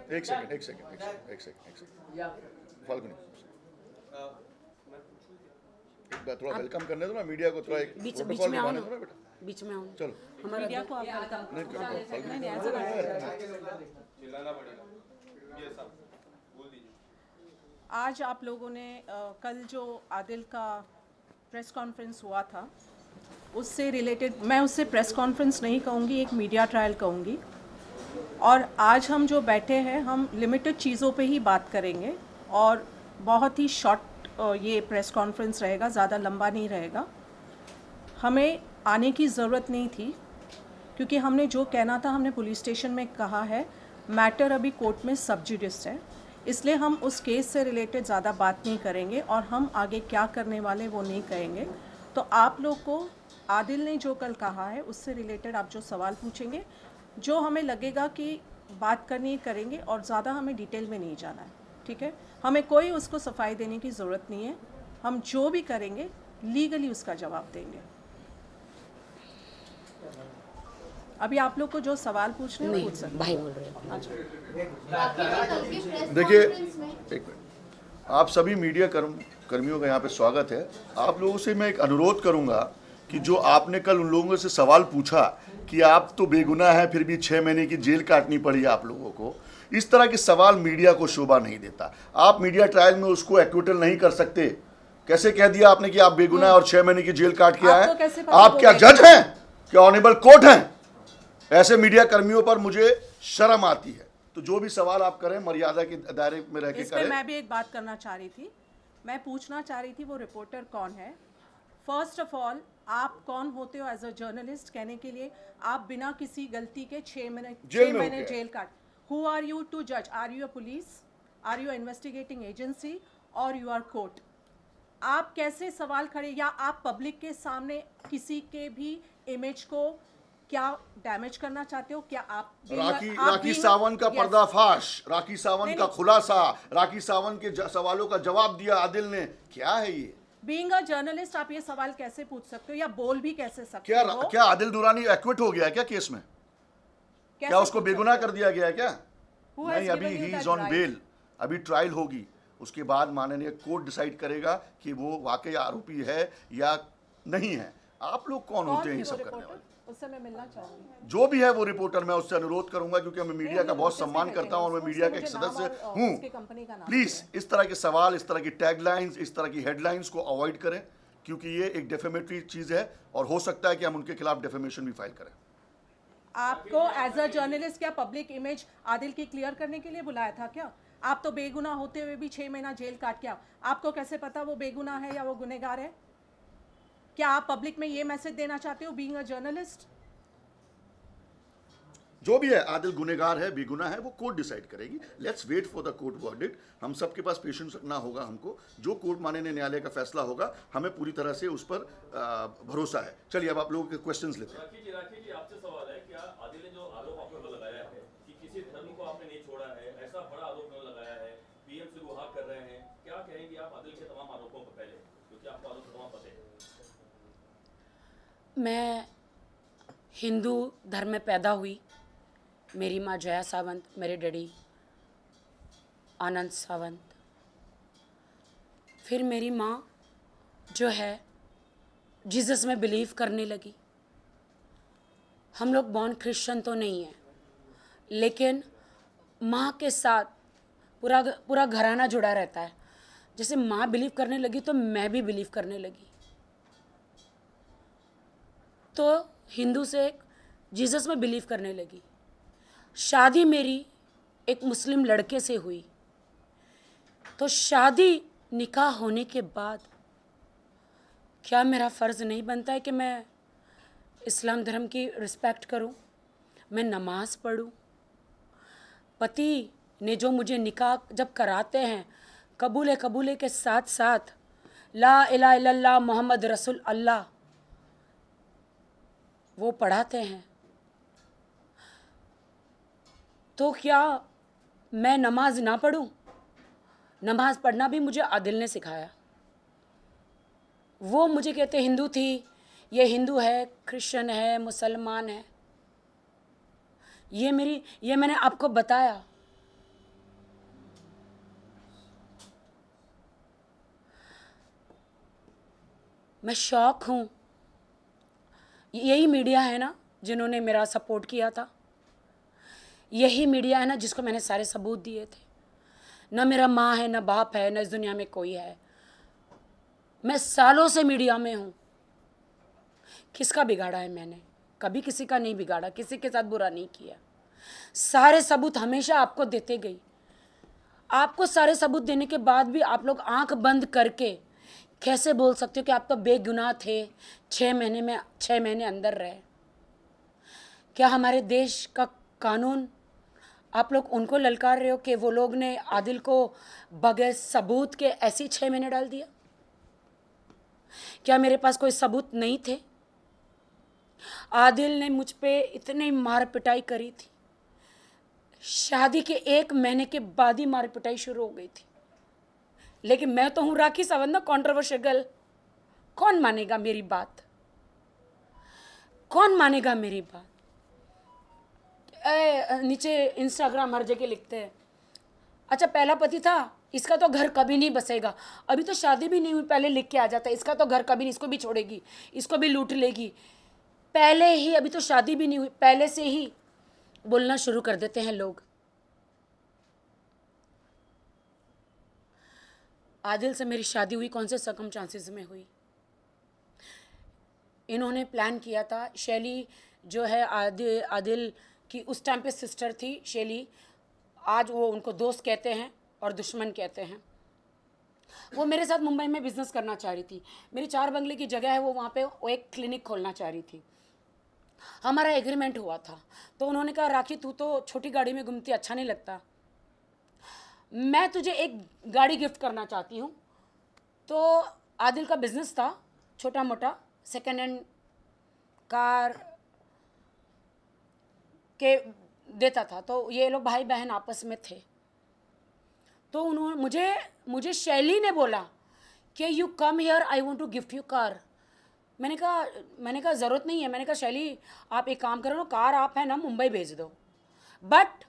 एक सेकंड फाल्गुनी, एक बार थोड़ा वेलकम करने दो ना मीडिया को, थोड़ा एक प्रोटोकॉल निभाने दो ना बेटा। बीच में आऊँ चलो मीडिया को आप वेलकम नहीं फाल्गुनी चिल्लाना पड़ेगा। ये सब बोल दीजिए। आज आप लोगों ने कल जो आदिल का प्रेस कॉन्फ्रेंस हुआ था उससे रिलेटेड, मैं उससे प्रेस कॉन्फ्रेंस नहीं कहूँगी, एक मीडिया ट्रायल कहूँगी। और आज हम जो बैठे हैं हम लिमिटेड चीज़ों पे ही बात करेंगे और बहुत ही शॉर्ट ये प्रेस कॉन्फ्रेंस रहेगा, ज़्यादा लंबा नहीं रहेगा। हमें आने की ज़रूरत नहीं थी क्योंकि हमने जो कहना था हमने पुलिस स्टेशन में कहा है। मैटर अभी कोर्ट में सब जुडिस है, इसलिए हम उस केस से रिलेटेड ज़्यादा बात नहीं करेंगे और हम आगे क्या करने वाले वो नहीं कहेंगे। तो आप लोग को आदिल ने जो कल कहा है उससे रिलेटेड आप जो सवाल पूछेंगे, जो हमें लगेगा कि बात करनी करेंगे और ज़्यादा हमें डिटेल में नहीं जाना है, ठीक है। हमें कोई उसको सफाई देने की ज़रूरत नहीं है, हम जो भी करेंगे लीगली उसका जवाब देंगे। अभी आप लोग को जो सवाल पूछने हैं पूछ सकते भाई बोल रहे हैं। अच्छा, देखिए एक मिनट, आप सभी मीडिया कर्मियों का यहाँ पे स्वागत है। आप लोगों से मैं एक अनुरोध करूँगा कि जो आपने कल उन लोगों से सवाल पूछा कि आप तो बेगुनाह हैं फिर भी 6 महीने की जेल काटनी पड़ी आप लोगों को, इस तरह के सवाल मीडिया को शोभा नहीं देता। आप मीडिया ट्रायल में उसको एक्विटल नहीं कर सकते। कैसे कह दिया आपने कि आप बेगुनाह और 6 महीने की जेल काट के आए? आप क्या जज हैं? क्या ऑनरेबल कोर्ट हैं? ऐसे मीडिया कर्मियों पर मुझे शर्म आती है। तो जो भी सवाल आप करें मर्यादा के दायरे में रह के करें। मैं भी एक बात करना चाह रही थी, मैं पूछना चाह रही थी वो रिपोर्टर कौन है। फर्स्ट ऑफ ऑल आप कौन होते हो एज अ जर्नलिस्ट कहने के लिए आप बिना किसी गलती के 6 महीने जेल काट। हु आर यू टू जज? Are you a police? Are you investigating agency or you are court? आप कैसे सवाल खड़े, या आप पब्लिक के सामने किसी के भी इमेज को क्या डैमेज करना चाहते हो? क्या आप राखी सावंत का पर्दाफाश, राखी सावंत का खुलासा, राखी सावंत के सवालों का जवाब दिया आदिल ने, क्या है ये? बीइंग अ जर्नलिस्ट आप ये सवाल कैसे पूछ सकते हो या बोल भी कैसे सकते हो? क्या आदिल दुरानी एक्विट हो गया क्या केस में? क्या उसको बेगुनाह कर दिया गया क्या? नहीं, अभी ही इज ऑन बेल, अभी ट्रायल होगी, उसके बाद माननीय कोर्ट डिसाइड करेगा कि वो वाकई आरोपी है या नहीं है। आप लोग कौन होते हैं ये सब करने वाले? उससे मैं मिलना चाहूंगी। जो भी है वो रिपोर्टर, मैं उससे अनुरोध करूंगा क्योंकि मैं मीडिया का बहुत सम्मान करता हूं और मैं मीडिया का एक सदस्य हूं। प्लीज इस तरह के सवाल, इस तरह की टैगलाइंस, इस तरह की हेडलाइंस को अवॉइड करें क्योंकि ये एक डेफेमेटरी चीज है और हो सकता है कि हम उनके खिलाफ डेफेमेशन भी फाइल करें। आपको एज अ जर्नलिस्ट क्या पब्लिक इमेज आदिल की क्लियर करने के लिए बुलाया था क्या? आप तो बेगुनाह होते हुए भी 6 महीना जेल काट के आपको कैसे पता वो बेगुनाह है या वो गुनहगार है? क्या आप पब्लिक में ये मैसेज देना चाहते हो बीइंग अ जर्नलिस्ट? जो भी है आदिल गुनहगार है बेगुनाह है वो कोर्ट डिसाइड करेगी। Let's wait for the court verdict. हम सबके पास पेशेंस रखना होगा हमको। जो कोर्ट माननीय न्यायालय का फैसला होगा हमें पूरी तरह से उस पर भरोसा है। चलिए अब आप लोगों के क्वेश्चंस लेते हैं। राखी जी आपसे सवाल है, क्या आदिल ने जो आरोप आप पर लगाया है कि किसी धर्म को आपने नहीं छोड़ा है, ऐसा बड़ा आरोप लगाया है, पीएम से गुहार कर रहे हैं, क्या कहेंगे आप आदिल के तमाम आरोपों पर? पहले क्योंकि आपको आरोप तमाम पता है। मैं हिंदू धर्म में पैदा हुई। मेरी माँ जया सावंत, मेरे डैडी आनंद सावंत। फिर मेरी माँ जो है जीसस में बिलीव करने लगी। हम लोग बॉर्न क्रिश्चियन तो नहीं हैं, लेकिन माँ के साथ पूरा घराना जुड़ा रहता है। जैसे माँ बिलीव करने लगी तो मैं भी बिलीव करने लगी। तो हिंदू से जीसस में बिलीव करने लगी। शादी मेरी एक मुस्लिम लड़के से हुई। तो शादी निकाह होने के बाद क्या मेरा फ़र्ज़ नहीं बनता है कि मैं इस्लाम धर्म की रिस्पेक्ट करूं, मैं नमाज पढ़ूं? पति ने जो मुझे निकाह जब कराते हैं कबूले के साथ साथ ला इलाहा इल्लल्लाह मोहम्मद रसूल अल्लाह वो पढ़ाते हैं, तो क्या मैं नमाज ना पढ़ूं? नमाज पढ़ना भी मुझे आदिल ने सिखाया। वो मुझे कहते हिंदू थी, ये हिंदू है, क्रिश्चियन है, मुसलमान है। ये मैंने आपको बताया मैं शौक हूँ। यही मीडिया है ना जिन्होंने मेरा सपोर्ट किया था, यही मीडिया है ना जिसको मैंने सारे सबूत दिए थे। न मेरा माँ है, न बाप है, न इस दुनिया में कोई है। मैं सालों से मीडिया में हूँ। किसका बिगाड़ा है मैंने? कभी किसी का नहीं बिगाड़ा, किसी के साथ बुरा नहीं किया। सारे सबूत हमेशा आपको देते गई। आपको सारे सबूत देने के बाद भी आप लोग आंख बंद करके कैसे बोल सकते हो कि आप तो बेगुनाह थे, 6 महीने अंदर रहे? क्या हमारे देश का कानून आप लोग उनको ललकार रहे हो कि वो लोग ने आदिल को बगैर सबूत के ऐसे ही 6 महीने डाल दिया? क्या मेरे पास कोई सबूत नहीं थे? आदिल ने मुझ पे इतनी मार पिटाई करी थी, शादी के 1 महीने के बाद ही मार पिटाई शुरू हो गई थी। लेकिन मैं तो हूँ राखी सावंत ना, कॉन्ट्रोवर्शियल। कौन मानेगा मेरी बात? कौन मानेगा मेरी बात? नीचे इंस्टाग्राम हर जगह लिखते हैं, अच्छा पहला पति था, इसका तो घर कभी नहीं बसेगा। अभी तो शादी भी नहीं हुई, पहले लिख के आ जाता है इसका तो घर कभी नहीं, इसको भी छोड़ेगी, इसको भी लूट लेगी। पहले ही, अभी तो शादी भी नहीं हुई, पहले से ही बोलना शुरू कर देते हैं लोग। आदिल से मेरी शादी हुई कौन से सर्कमस्टांसेस में हुई? इन्होंने प्लान किया था। शैली जो है आदिल की उस टाइम पे सिस्टर थी, शैली, आज वो उनको दोस्त कहते हैं और दुश्मन कहते हैं। वो मेरे साथ मुंबई में बिजनेस करना चाह रही थी। मेरी 4 बंगले की जगह है, वो वहाँ पे वो एक क्लिनिक खोलना चाह रही थी। हमारा एग्रीमेंट हुआ था। तो उन्होंने कहा राखी तू तो छोटी गाड़ी में घूमती, अच्छा नहीं लगता, मैं तुझे एक गाड़ी गिफ्ट करना चाहती हूँ। तो आदिल का बिजनेस था छोटा मोटा, सेकेंड हैंड कार के देता था। तो ये लोग भाई बहन आपस में थे। तो उन्होंने मुझे शैली ने बोला कि you come here, I want to gift you car. मैंने कहा ज़रूरत नहीं है। मैंने कहा शैली आप एक काम करो ना, कार आप है ना मुंबई भेज दो। बट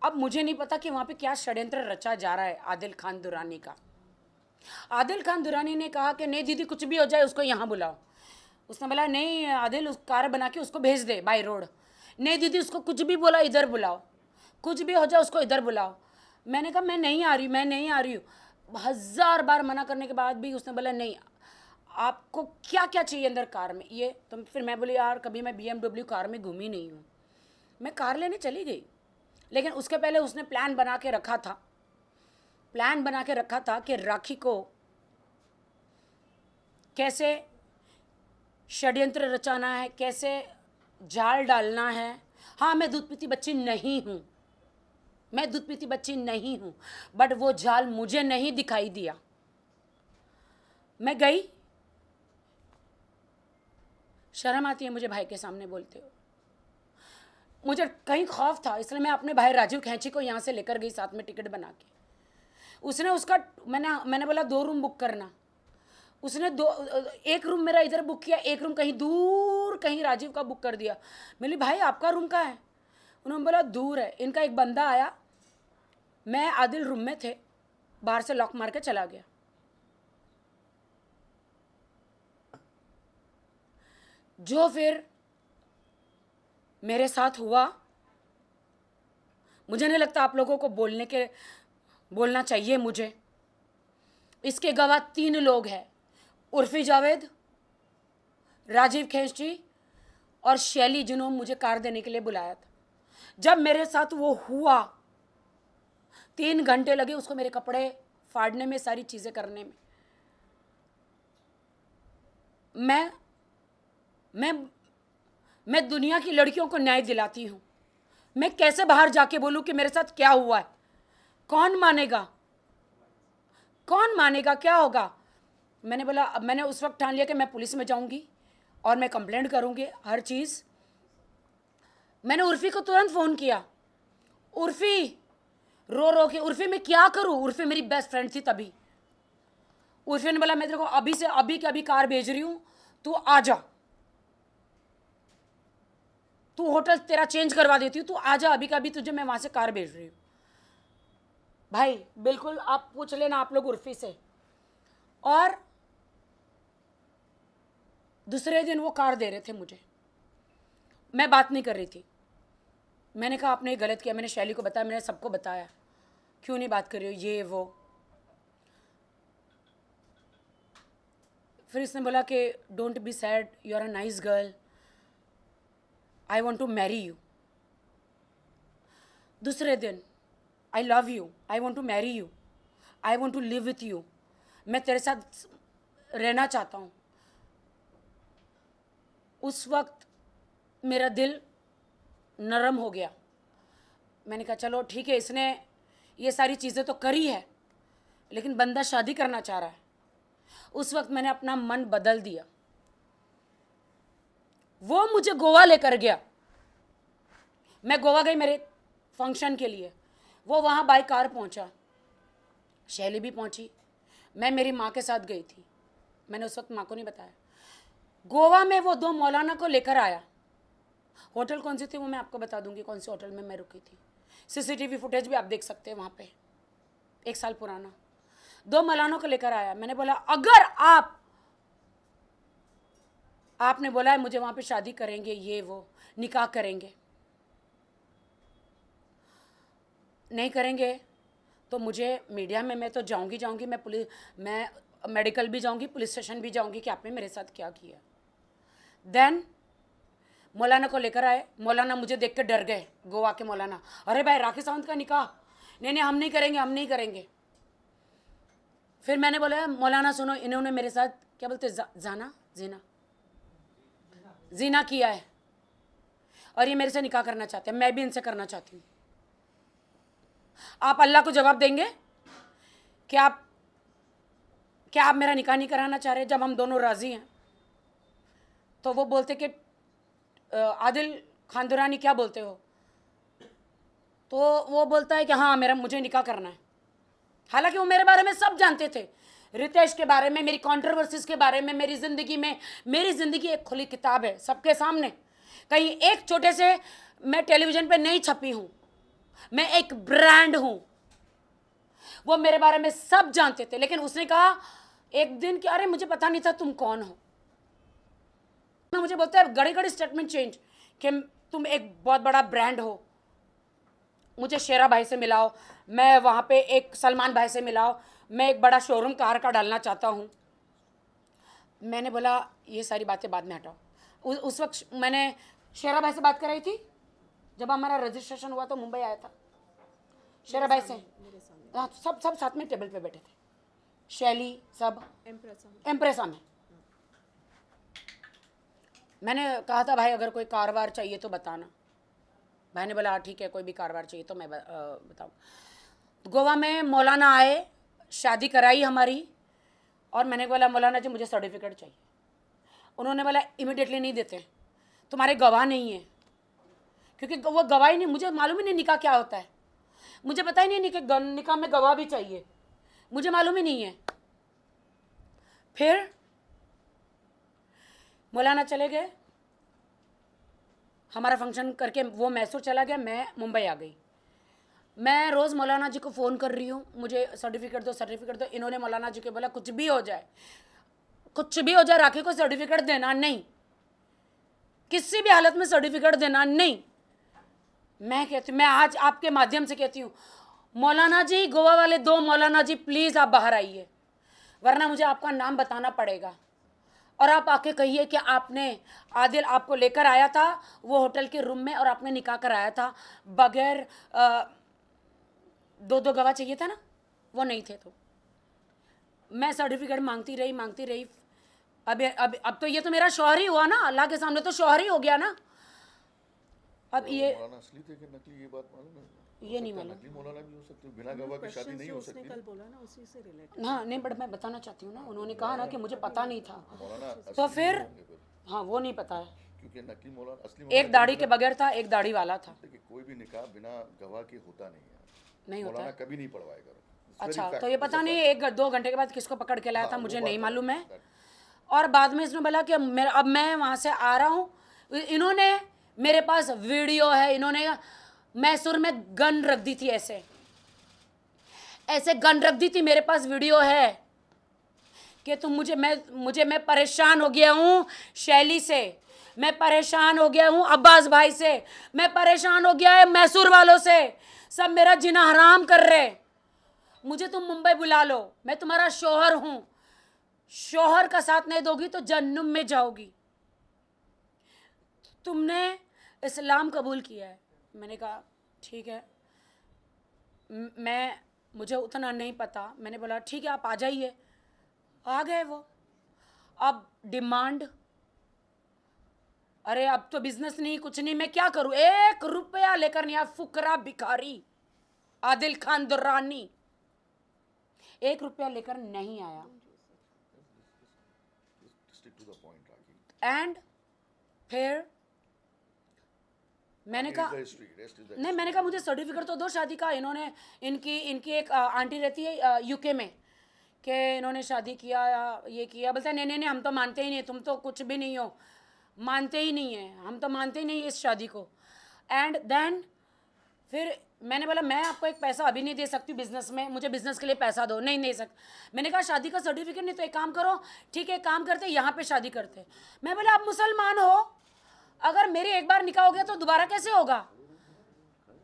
अब मुझे नहीं पता कि वहाँ पे क्या षड्यंत्र रचा जा रहा है आदिल खान दुरानी का। आदिल खान दुरानी ने कहा कि नहीं दीदी कुछ भी हो जाए उसको यहाँ बुलाओ। उसने बोला नहीं आदिल, उस कार बना के उसको भेज दे बाय रोड। नहीं दीदी उसको कुछ भी बोला इधर बुलाओ, कुछ भी हो जाए उसको इधर बुलाओ। मैंने कहा मैं नहीं आ रही हूँ। 1000 बार मना करने के बाद भी उसने बोला नहीं, आपको क्या क्या चाहिए अंदर कार में ये। तो फिर मैं बोली यार कभी मैं BMW कार में घूमी नहीं हूँ। मैं कार लेने चली गई, लेकिन उसके पहले उसने प्लान बना के रखा था कि राखी को कैसे षड्यंत्र रचाना है, कैसे जाल डालना है। हाँ मैं दूध पीती बच्ची नहीं हूँ, बट वो जाल मुझे नहीं दिखाई दिया। मैं गई, शर्म आती है मुझे भाई के सामने बोलते हो। मुझे कहीं खौफ था, इसलिए मैं अपने भाई राजीव खैंची को यहाँ से लेकर गई साथ में टिकट बना के। उसने उसका मैंने बोला 2 रूम बुक करना। उसने 1 रूम मेरा इधर बुक किया, 1 रूम कहीं दूर कहीं राजीव का बुक कर दिया। मैं बोली भाई आपका रूम कहाँ है? उन्होंने बोला दूर है। इनका एक बंदा आया, मैं आदिल रूम में थे, बाहर से लॉक मार के चला गया। जो फिर मेरे साथ हुआ, मुझे नहीं लगता आप लोगों को बोलना चाहिए मुझे। इसके गवाह 3 लोग हैं, उर्फी जावेद, राजीव खैंची और शैली, जिन्होंने मुझे कार देने के लिए बुलाया था। जब मेरे साथ वो हुआ 3 घंटे लगे उसको मेरे कपड़े फाड़ने में, सारी चीज़ें करने में। मैं दुनिया की लड़कियों को न्याय दिलाती हूँ। मैं कैसे बाहर जाके बोलूँ कि मेरे साथ क्या हुआ है? कौन मानेगा? क्या होगा? मैंने बोला, अब मैंने उस वक्त ठान लिया कि मैं पुलिस में जाऊंगी और मैं कंप्लेंट करूंगी हर चीज़। मैंने उर्फी को तुरंत फ़ोन किया। उर्फी रो के, उर्फी मैं क्या करूं? उर्फी मेरी बेस्ट फ्रेंड थी तभी। उर्फी ने बोला मैं तेरे को अभी से अभी के अभी कार भेज रही हूँ, तू आ जा, तू होटल तेरा चेंज करवा देती हूँ, तू आ जा अभी का अभी, तुझे मैं वहाँ से कार भेज रही हूँ। भाई बिल्कुल आप पूछ लेना आप लोग उर्फी से। और दूसरे दिन वो कार दे रहे थे मुझे, मैं बात नहीं कर रही थी। मैंने कहा आपने गलत किया, मैंने शैली को बताया, मैंने सबको बताया, क्यों नहीं बात कर रही हो, ये वो। फिर इसने बोला कि don't be sad, you are a nice girl, I want to marry you. दूसरे दिन I love you, I want to marry you, I want to live with you, मैं तेरे साथ रहना चाहता हूँ। उस वक्त मेरा दिल नरम हो गया। मैंने कहा चलो ठीक है, इसने ये सारी चीज़ें तो करी है, लेकिन बंदा शादी करना चाह रहा है। उस वक्त मैंने अपना मन बदल दिया। वो मुझे गोवा लेकर गया, मैं गोवा गई मेरे फंक्शन के लिए, वो वहाँ बाई कार पहुँचा, शैली भी पहुँची, मैं मेरी माँ के साथ गई थी। मैंने उस वक्त माँ को नहीं बताया। गोवा में वो 2 मौलाना को लेकर आया। होटल कौन सी थी वो मैं आपको बता दूंगी, कौन सी होटल में मैं रुकी थी। सीसीटीवी फुटेज भी आप देख सकते हैं वहाँ पे, 1 साल पुराना। 2 मौलानों को लेकर आया। मैंने बोला अगर आपने बोला है मुझे वहाँ पे शादी करेंगे, ये वो निकाह करेंगे, नहीं करेंगे तो मुझे मीडिया में मैं तो जाऊंगी, मैं मेडिकल भी जाऊंगी, पुलिस स्टेशन भी जाऊंगी कि आपने मेरे साथ क्या किया। देन मौलाना को लेकर आए। मौलाना मुझे देख के डर गए, गोवा के मौलाना। अरे भाई राखी सावंत का निकाह, नहीं हम नहीं करेंगे। फिर मैंने बोला मौलाना सुनो, इन्होंने मेरे साथ क्या बोलते जीना किया है और ये मेरे से निकाह करना चाहते हैं, मैं भी इनसे करना चाहती हूँ। आप अल्लाह को जवाब देंगे कि आप मेरा निकाह नहीं कराना चाह रहे जब हम दोनों राजी हैं। तो वो बोलते कि आदिल खान दुरानी क्या बोलते हो, तो वो बोलता है कि हाँ मुझे निकाह करना है। हालांकि वो मेरे बारे में सब जानते थे, रितेश के बारे में, मेरी कंट्रोवर्सीज के बारे में, मेरी ज़िंदगी एक खुली किताब है सबके सामने। कहीं एक छोटे से मैं टेलीविज़न पे नहीं छपी हूँ, मैं एक ब्रांड हूँ। वो मेरे बारे में सब जानते थे, लेकिन उसने कहा एक दिन कि अरे मुझे पता नहीं था तुम कौन हो। मुझे बोलते हैं घड़ी स्टेटमेंट चेंज कि तुम एक बहुत बड़ा ब्रांड हो, मुझे शेरा भाई से मिलाओ, मैं वहाँ पे एक सलमान भाई से मिलाओ, मैं एक बड़ा शोरूम कार का डालना चाहता हूँ। मैंने बोला ये सारी बातें बाद में हटाओ। उस वक्त मैंने शेरा भाई से बात कराई थी जब हमारा रजिस्ट्रेशन हुआ तो मुंबई आया था शेरा भाई से। हाँ, सब साथ में टेबल पे बैठे थे, शैली सब एम्प्रेसा में। मैंने कहा था भाई अगर कोई कारोबार चाहिए तो बताना। भाई ने बोला ठीक है, कोई भी कारोबार चाहिए तो मैं बताऊँ। तो गोवा में मौलाना आए, शादी कराई हमारी, और मैंने बोला मौलाना जी मुझे सर्टिफिकेट चाहिए। उन्होंने बोला इमिडिएटली नहीं देते, तुम्हारे गवाह नहीं है, क्योंकि वो गवाह ही नहीं, मुझे मालूम ही नहीं निकाह क्या होता है, मुझे पता ही नहीं कि निकाह में गवाह भी चाहिए, मुझे मालूम ही नहीं है। फिर मौलाना चले गए, हमारा फंक्शन करके वो मैसूर चला गया, मैं मुंबई आ गई। मैं रोज़ मौलाना जी को फ़ोन कर रही हूँ, मुझे सर्टिफिकेट दो। इन्होंने मौलाना जी को बोला कुछ भी हो जाए राखी को सर्टिफिकेट देना नहीं, किसी भी हालत में सर्टिफिकेट देना नहीं। मैं आज आपके माध्यम से कहती हूँ मौलाना जी, गोवा वाले 2 मौलाना जी प्लीज़ आप बाहर आइए, वरना मुझे आपका नाम बताना पड़ेगा और आप आके कहिए कि आदिल आपको लेकर आया था वो होटल के रूम में और आपने निकाह कराया था बगैर 2 गवाह चाहिए था ना, वो नहीं थे। तो मैं सर्टिफिकेट मांगती रही। अब तो ये तो मेरा शौहर ही हुआ ना, अल्लाह के सामने तो शौहर ही हो गया ना। अब ये मौलाना असली थे कि नकली, ये बात मालूम है? ये नहीं मालूम। नकली मौलाना भी हो सकते, बिना गवाह की शादी नहीं हो सकती। कल बोला ना उसी से रिलेटेड। हाँ नहीं, बट मैं बताना चाहती हूँ ना, उन्होंने कहा ना कि मुझे पता नहीं था, मौलाना तो असली फिर होंगे फिर, हाँ वो नहीं पता है। क्योंकि नकली मौलाना असली एक दाढ़ी के बगैर था, एक दाढ़ी वाला था, देखिए कोई भी निकाह बिना गवाह के होता नहीं है, नहीं होता मौलाना है। कभी नहीं पढ़वाएगा। अच्छा, तो ये पता नहीं 1-2 घंटे के बाद किसको पकड़ के लाया था मुझे नहीं मालूम है। और बाद में इसने बोला कि अब मैं वहाँ से आ रहा हूँ, इन्होंने मेरे पास वीडियो है, इन्होंने मैसूर में गन रख दी थी, ऐसे गन रख दी थी, मेरे पास वीडियो है कि तुम मैं परेशान हो गया हूँ शैली से, मैं परेशान हो गया हूँ अब्बास भाई से, मैं परेशान हो गया है मैसूर वालों से, सब मेरा जीना हराम कर रहे। मुझे तुम मुंबई बुला लो, मैं तुम्हारा शौहर हूँ, शौहर का साथ नहीं दोगी तो जहन्नुम में जाओगी। तुमने इस्लाम कबूल किया है। मैंने कहा ठीक है, मुझे उतना नहीं पता। मैंने बोला ठीक है आप आ जाइए। आ गए वो। अब डिमांड, अरे अब तो बिजनेस नहीं कुछ नहीं, मैं क्या करूं, 1 रुपया लेकर नहीं आया। फुकरा भिखारी आदिल खान दुर्रानी 1 रुपया लेकर नहीं आया। एंड फिर मैंने कहा नहीं, मैंने कहा मुझे सर्टिफिकेट तो दो शादी का। इन्होंने इनकी एक आंटी रहती है यूके में, कि इन्होंने शादी किया ये किया। बोलते नहीं नहीं नहीं हम तो मानते ही नहीं, तुम तो कुछ भी नहीं हो, मानते ही नहीं है, हम तो मानते ही नहीं इस शादी को। एंड देन फिर मैंने बोला मैं आपको एक पैसा अभी नहीं दे सकती बिजनेस में, मुझे बिजनेस के लिए पैसा दो। नहीं दे सकती। मैंने कहा शादी का सर्टिफिकेट नहीं तो एक काम करो, ठीक है काम करते यहाँ पे शादी करते। मैं बोला आप मुसलमान हो, अगर मेरी एक बार निकाह हो गया तो दोबारा कैसे होगा।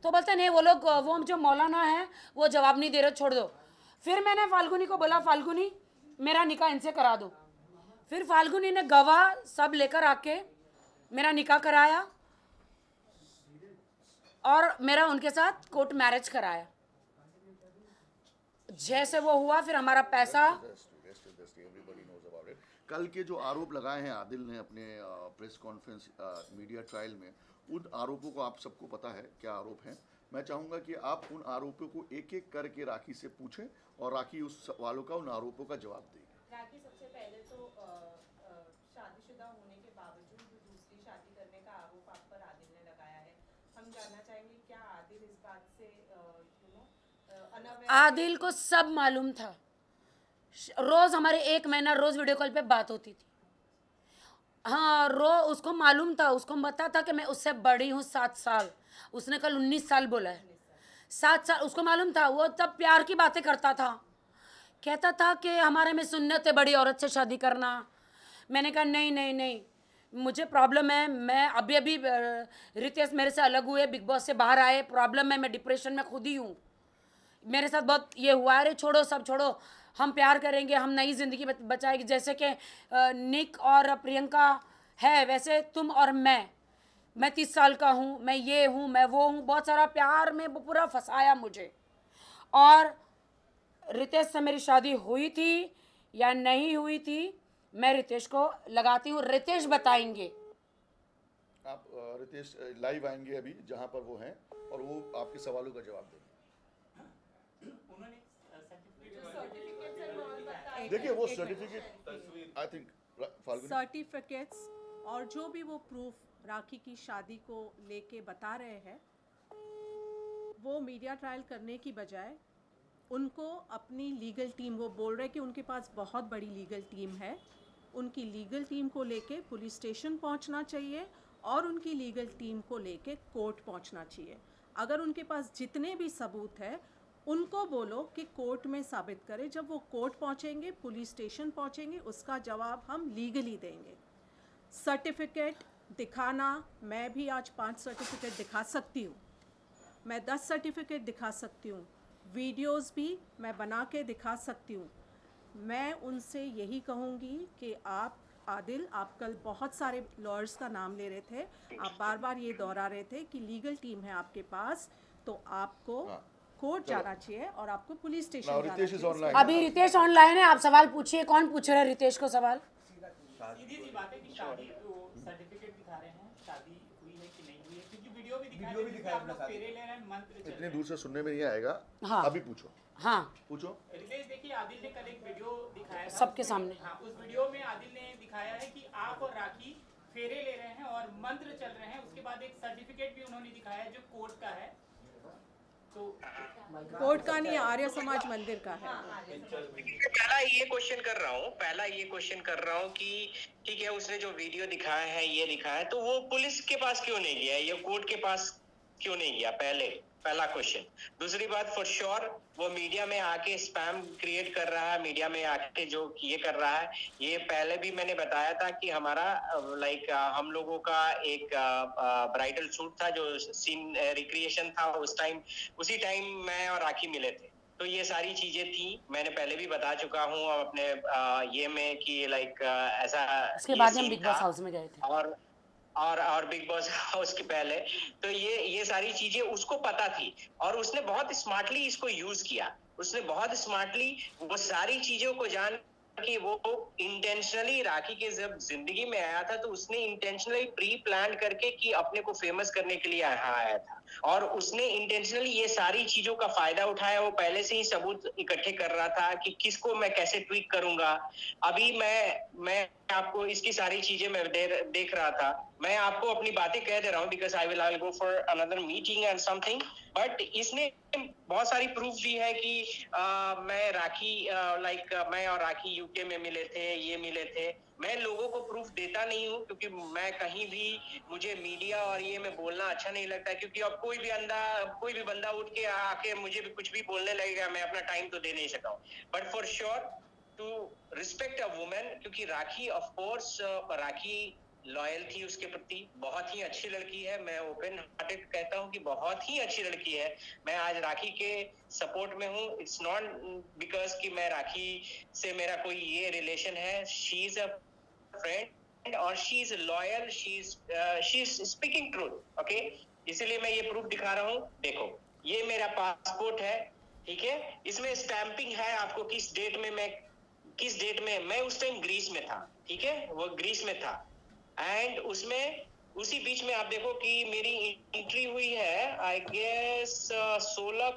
तो बोलते नहीं वो लोग, वो जो मौलाना है वो जवाब नहीं दे रहे, छोड़ दो। फिर मैंने फाल्गुनी को बोला फाल्गुनी मेरा निकाह इनसे करा दो। फिर फाल्गुनी ने गवाह सब लेकर आके मेरा निकाह कराया और मेरा उनके साथ कोर्ट मैरिज कराया। जैसे वो हुआ फिर हमारा पैसा। कल के जो आरोप लगाए हैं आदिल ने अपने प्रेस कॉन्फ्रेंस मीडिया ट्रायल में, उन आरोपों को आप सबको पता है क्या आरोप हैं। मैं चाहूँगा कि आप उन आरोपों को एक एक करके राखी से पूछें और राखी उस सवालों का, उन आरोपों का जवाब देगी। राखी सबसे पहले तो शादीशुदा होने के बावजूद दूसरी शादी करने का आरोप आप पर आदिल ने लगाया है। हम जानना चाहेंगे क्या आदिल इस बात से अनअवेयर? आदिल को सब मालूम था। रोज हमारे 1 महीना रोज वीडियो कॉल पे बात होती थी। हाँ उसको मालूम था, उसको पता था कि मैं उससे बड़ी हूँ 7 साल। उसने कल 19 साल बोला है, 7 साल उसको मालूम था। वो तब प्यार की बातें करता था, कहता था कि हमारे में सुन्नत है बड़ी औरत से शादी करना। मैंने कहा नहीं नहीं नहीं मुझे प्रॉब्लम है, मैं अभी रितेश मेरे से अलग हुए, बिग बॉस से बाहर आए, प्रॉब्लम है, मैं डिप्रेशन में खुद ही हूँ, मेरे साथ बहुत ये हुआ। अरे छोड़ो सब छोड़ो, हम प्यार करेंगे, हम नई ज़िंदगी बचाएंगे। जैसे कि निक और प्रियंका है वैसे तुम और मैं 30 साल का हूँ, मैं ये हूँ मैं वो हूँ। बहुत सारा प्यार में वो पूरा फंसाया मुझे। और रितेश से मेरी शादी हुई थी या नहीं हुई थी मैं रितेश को लगाती हूँ, रितेश बताएंगे। आप रितेश लाइव आएंगे अभी जहां पर वो हैं और वो आपके सवालों का जवाब देंगे। देखिए वो सर्टिफिकेट आई थिंक सर्टिफिकेट्स और जो भी वो प्रूफ राखी की शादी को लेके बता रहे हैं, वो मीडिया ट्रायल करने की बजाय उनको अपनी लीगल टीम, वो बोल रहे कि उनके पास बहुत बड़ी लीगल टीम है, उनकी लीगल टीम को लेके पुलिस स्टेशन पहुंचना चाहिए और उनकी लीगल टीम को लेके कोर्ट पहुंचना चाहिए। अगर उनके पास जितने भी सबूत है उनको बोलो कि कोर्ट में साबित करें। जब वो कोर्ट पहुंचेंगे, पुलिस स्टेशन पहुंचेंगे, उसका जवाब हम लीगली देंगे। सर्टिफिकेट दिखाना, मैं भी आज 5 सर्टिफिकेट दिखा सकती हूँ, मैं 10 सर्टिफिकेट दिखा सकती हूँ, वीडियोस भी मैं बना के दिखा सकती हूँ। मैं उनसे यही कहूँगी कि आप आदिल, आप कल बहुत सारे लॉयर्स का नाम ले रहे थे, आप बार बार ये दोहरा रहे थे कि लीगल टीम है आपके पास, तो आपको कोर्ट जाना चाहिए और आपको पुलिस स्टेशन जाना चाहिए। अभी रितेश ऑनलाइन है, आप सवाल पूछिए। कौन पूछ रहा है रितेश को सवाल? सीधी सी बात है कि शादी सर्टिफिकेट दिखा रहे हैं, शादी हुई है कि नहीं हुई है, क्योंकि वीडियो भी दिखाया, आप लोग फेरे ले रहे हैं, मंत्र चल रहे इतनी हैं। दूर से सुनने में नहीं आएगा। हाँ। अभी पूछो। हाँ पूछो। रितेश देखिए, आदिल ने कल एक वीडियो दिखाया था सबके सामने। हाँ, उस वीडियो में आदिल ने दिखाया है कि आप और राखी फेरे ले रहे हैं और मंत्र चल रहे हैं। उसके बाद एक सर्टिफिकेट भी उन्होंने दिखाया जो कोर्ट का है, तो कोर्ट का नहीं, आर्य समाज मंदिर का है। पहला ये क्वेश्चन कर रहा हूँ कि ठीक है, उसने जो वीडियो दिखाया है, ये दिखाया है, तो वो पुलिस के पास क्यों नहीं गया, ये कोर्ट के पास क्यों नहीं गया? पहले पहला क्वेश्चन। दूसरी बात, फॉर श्योर वो मीडिया में आके स्पैम क्रिएट कर रहा है, मीडिया में आके जो ये कर रहा है, ये पहले भी मैंने बताया था कि हमारा हम लोगों का एक ब्राइडल शूट था जो सीन रिक्रिएशन था, उसी टाइम मैं और राखी मिले थे। तो ये सारी चीजें थी, मैंने पहले भी बता चुका हूँ अपने ये में कि ऐसा इसके ये बाद हम scene बिग बॉस था। हाउस में गए थे। और बिग बॉस हाउस के पहले तो ये सारी चीजें उसको पता थी और उसने बहुत स्मार्टली इसको यूज किया। उसने बहुत स्मार्टली वो सारी चीजों को जान कि वो इंटेंशनली राखी के जब जिंदगी में आया था तो उसने इंटेंशनली प्री प्लान करके कि अपने को फेमस करने के लिए यहाँ आया था और उसने इंटेंशनली ये सारी चीजों का फायदा उठाया। वो पहले से ही सबूत इकट्ठे कर रहा था कि किसको मैं कैसे ट्वीट करूंगा। अभी मैं आपको इसकी सारी चीजें मैं देख रहा था। मैं आपको अपनी बातें कह दे रहा हूँ because I will go for another meeting and something, but इसने बहुत सारी प्रूफ दी है कि मैं मैं और राखी यूके में मिले थे, ये मिले थे। मैं लोगों को प्रूफ देता नहीं हूँ क्योंकि मैं कहीं भी, मुझे मीडिया और ये में बोलना अच्छा नहीं लगता क्योंकि अब कोई भी बंदा उठ के आके मुझे भी कुछ भी बोलने लगेगा, मैं अपना टाइम तो दे नहीं सका हूँ। But for sure to respect a women, क्योंकि Rakhi of course Rakhi loyal थी उसके प्रति, बहुत ही अच्छी लड़की है। मैं ओपन हार्टेड कहता हूँ कि बहुत ही अच्छी लड़की है। मैं आज राखी के सपोर्ट में हूँ। इट्स नॉट बिकॉज कि मैं राखी से मेरा कोई ये रिलेशन है। शी इज अ फ्रेंड और she is loyal, she is speaking truth, okay. इसीलिए मैं ये प्रूफ दिखा रहा हूँ। देखो, ये मेरा पासपोर्ट है, ठीक है। इसमें स्टैंपिंग है आपको किस डेट में मैं उस टाइम ग्रीस में था, ठीक है, वो ग्रीस में था। एंड उसमें उसी बीच में आप देखो कि मेरी एंट्री हुई है, आई गेस 16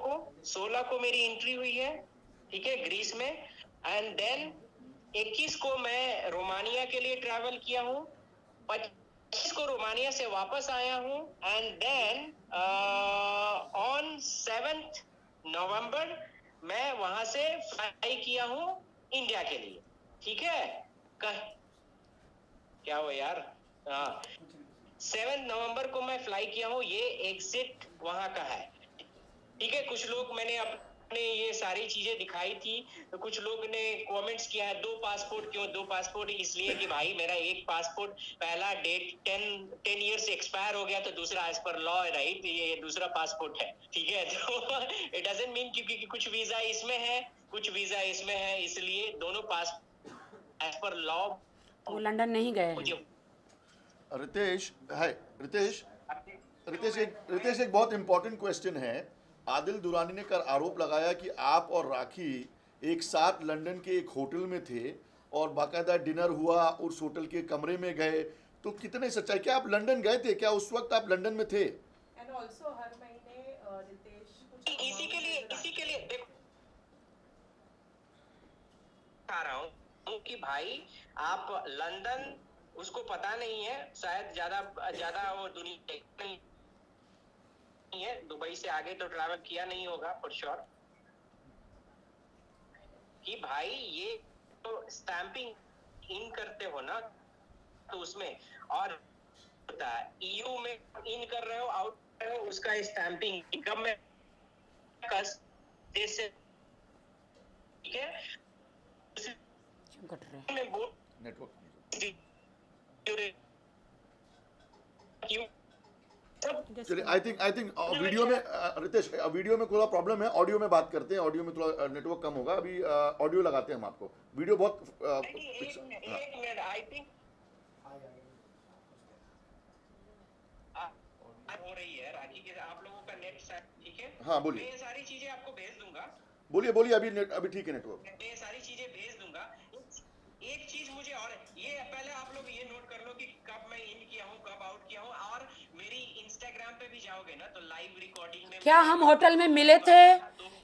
को मेरी एंट्री हुई है, ठीक है, ग्रीस में। एंड देन 21 को मैं रोमानिया के लिए ट्रैवल किया हूँ, 25 को रोमानिया से वापस आया हूँ। एंड देन ऑन 7 नवंबर मैं वहां से फ्लाई किया हूँ इंडिया के लिए, ठीक है। क्या हो यार, 7 नवंबर को मैं फ्लाई किया हूँ। ये एग्जिट वहां का है, ठीक है। कुछ लोग, मैंने अपने ये सारी चीजें दिखाई थी तो कुछ लोग ने कमेंट्स किया है 2 पासपोर्ट क्यों, 2 पासपोर्ट। इसलिए कि भाई मेरा एक पासपोर्ट पहला डेट 10 ईयर से एक्सपायर हो गया तो दूसरा एज पर लॉ, राइट, ये दूसरा पासपोर्ट है, ठीक है। तो इट डजंट मीन क्योंकि कुछ वीजा इसमें है, कुछ वीजा इसमें है, इसलिए दोनों पास एज पर लॉ। वो लंदन नहीं गए हैं। रितेश है, रितेश एक बहुत इंपॉर्टेंट क्वेश्चन है। आदिल दुरानी ने कर आरोप लगाया कि आप और राखी एक साथ लंदन के एक होटल में थे और बाकायदा डिनर हुआ, उस होटल के कमरे में गए। तो कितने सच्चाई, क्या आप लंदन गए थे, क्या उस वक्त आप लंदन में थे? एंड ऑल्सो हर महीने रितेश कुछ इसी के लिए देखो आ रहा हूँ कि भाई आप लंदन, उसको पता नहीं है शायद, ज्यादा वो दुनिया नहीं है, दुबई से आगे तो ट्रैवल किया नहीं होगा फॉर श्योर, कि भाई ये तो स्टैंपिंग इन करते हो ना, तो उसमें और होता है ईयू में इन कर रहे हो, आउट कर रहे हो, उसका स्टैंपिंग कब में देश से, ठीक है। क्यों कट रहे हैं? में बोल नेटवर्क चलिए, आई थिंक वीडियो में रितेश, वीडियो में थोड़ा प्रॉब्लम है, ऑडियो में बात करते हैं। ऑडियो में थोड़ा नेटवर्क कम होगा, अभी ऑडियो लगाते हैं हम आपको। वीडियो बहुत एक मिनट, आई थिंक हो रही है राखी के आप लोगों का नेट, ठीक है। हाँ, बोलिए। मैं ये सारी चीजें आपको भेज दूंगा, बोलिए अभी ठीक है नेटवर्क। मैं ये सारी चीजें भेज दूंगा। एक चीज मुझे और, ये पहले आप लोग ये नोट कर लो कि कब मैं इन किया हूँ, कब आउट किया हूँ। और मेरी इंस्टाग्राम पे भी जाओगे ना तो लाइव रिकॉर्डिंग में, क्या हम होटल में मिले थे?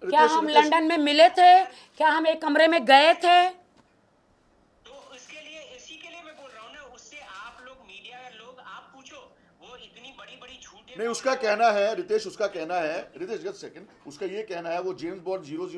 क्या हम लंदन में मिले थे? क्या हम एक कमरे में गए थे? तो इसके लिए, इसी के लिए मैं बोल रहा हूँ ना, उससे आप लोग मीडिया लोग आप पूछो, वो इतनी बड़ी झूठे नहीं, उसका कहना है रितेश, उसका कहना है, रितेश जस्ट सेकंड, उसका ये कहना है वो जेम्स बॉन्ड 007